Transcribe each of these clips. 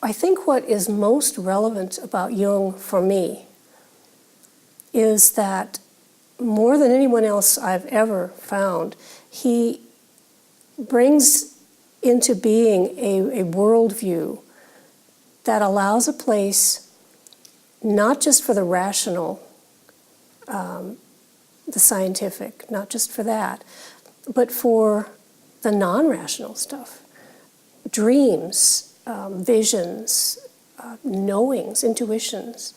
I think what is most relevant about Jung for me is that more than anyone else I've ever found, he brings into being a worldview that allows a place not just for the rational, the scientific, not just for that, but for the non-rational stuff. Dreams, visions, knowings, intuitions.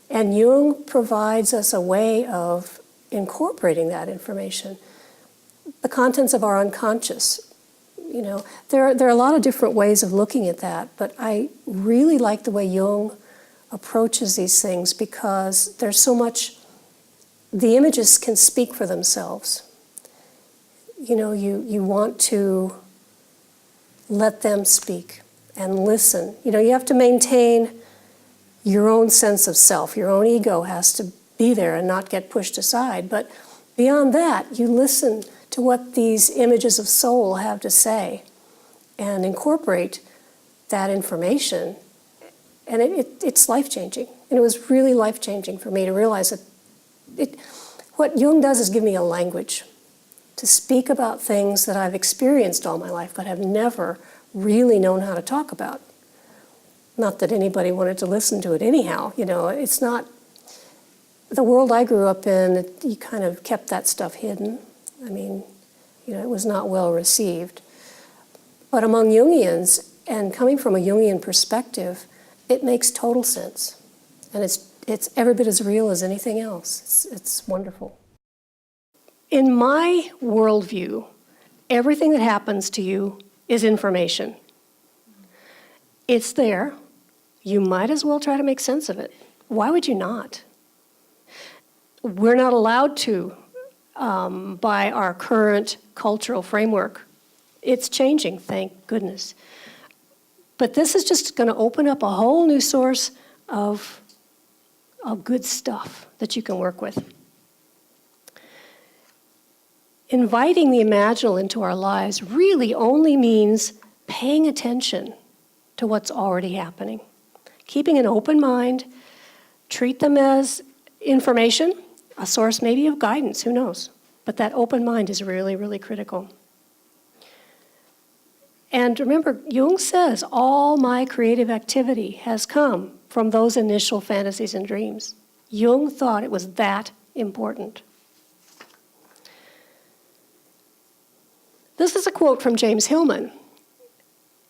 And Jung provides us a way of incorporating that information. The contents of our unconscious. You know, there are a lot of different ways of looking at that, but I really like the way Jung approaches these things because there's so much, the images can speak for themselves. You know, you want to let them speak and listen. You know, you have to maintain your own sense of self. Your own ego has to be there and not get pushed aside. But beyond that, you listen to what these images of soul have to say and incorporate that information. And it's life-changing. And it was really life-changing for me to realize that what Jung does is give me a language to speak about things that I've experienced all my life but have never really known how to talk about. Not that anybody wanted to listen to it anyhow. You know, it's not, the world I grew up in, you kind of kept that stuff hidden. I mean, you know, it was not well received. But among Jungians, and coming from a Jungian perspective, it makes total sense. And it's every bit as real as anything else. It's wonderful. In my worldview, everything that happens to you is information. It's there. You might as well try to make sense of it. Why would you not? We're not allowed to by our current cultural framework. It's changing, thank goodness. But this is just going to open up a whole new source of good stuff that you can work with. Inviting the imaginal into our lives really only means paying attention to what's already happening. Keeping an open mind, treat them as information, a source maybe of guidance, who knows? But that open mind is really, really critical. And remember, Jung says, all my creative activity has come from those initial fantasies and dreams. Jung thought it was that important. This is a quote from James Hillman.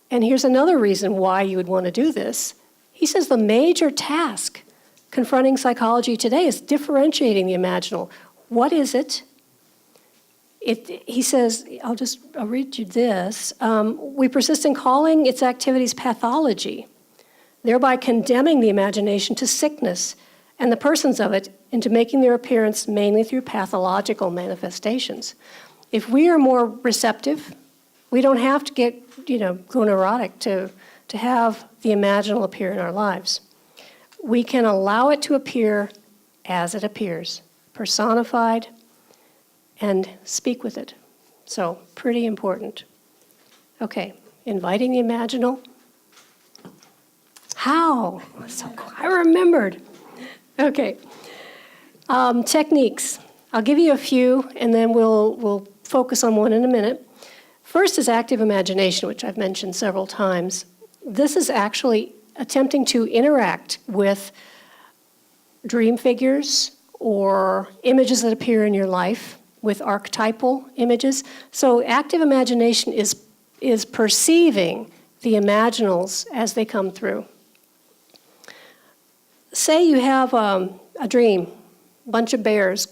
And here's another reason why you would want to do this. He says the major task confronting psychology today is differentiating the imaginal. What is it? He says, I'll read you this. We persist in calling its activities pathology, thereby condemning the imagination to sickness and the persons of it into making their appearance mainly through pathological manifestations. If we are more receptive, we don't have to go neurotic to have the imaginal appear in our lives. We can allow it to appear as it appears, personified, and speak with it. So, pretty important. Okay, inviting the imaginal. How? So I remembered. Okay, techniques. I'll give you a few, and then we'll focus on one in a minute. First is active imagination, which I've mentioned several times. This is actually attempting to interact with dream figures or images that appear in your life with archetypal images. So active imagination is perceiving the imaginals as they come through. Say you have a dream, a bunch of bears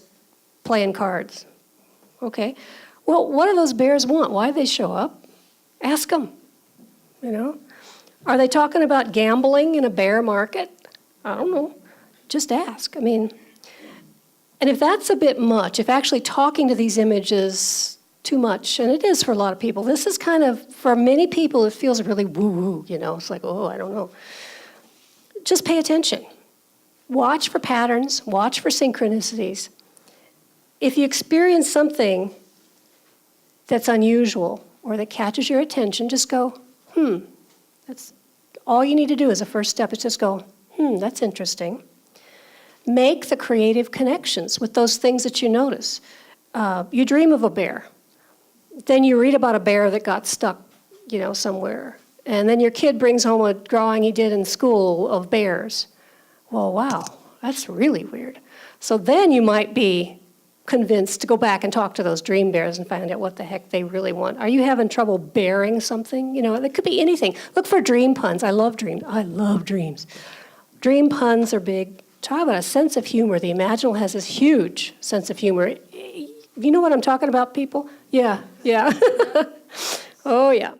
playing cards. Okay, well, what do those bears want? Why do they show up? Ask them, you know. Are they talking about gambling in a bear market? I don't know. Just ask. I mean, and if that's a bit much, if actually talking to these images too much, and it is for a lot of people, this is kind of, for many people, it feels really woo-woo, you know. It's like, oh, I don't know. Just pay attention. Watch for patterns. Watch for synchronicities. If you experience something that's unusual or that catches your attention, just go, That's all you need to do as a first step is just go, that's interesting. Make the creative connections with those things that you notice. You dream of a bear. Then you read about a bear that got stuck, somewhere. And then your kid brings home a drawing he did in school of bears. Well, wow, that's really weird. So then you might be convinced to go back and talk to those dream bears and find out what the heck they really want. Are you having trouble bearing something? It could be anything. Look for dream puns. I love dreams. Dream puns are big. Talk about a sense of humor. The imaginal has this huge sense of humor. You know what I'm talking about, people? Yeah. Oh, yeah.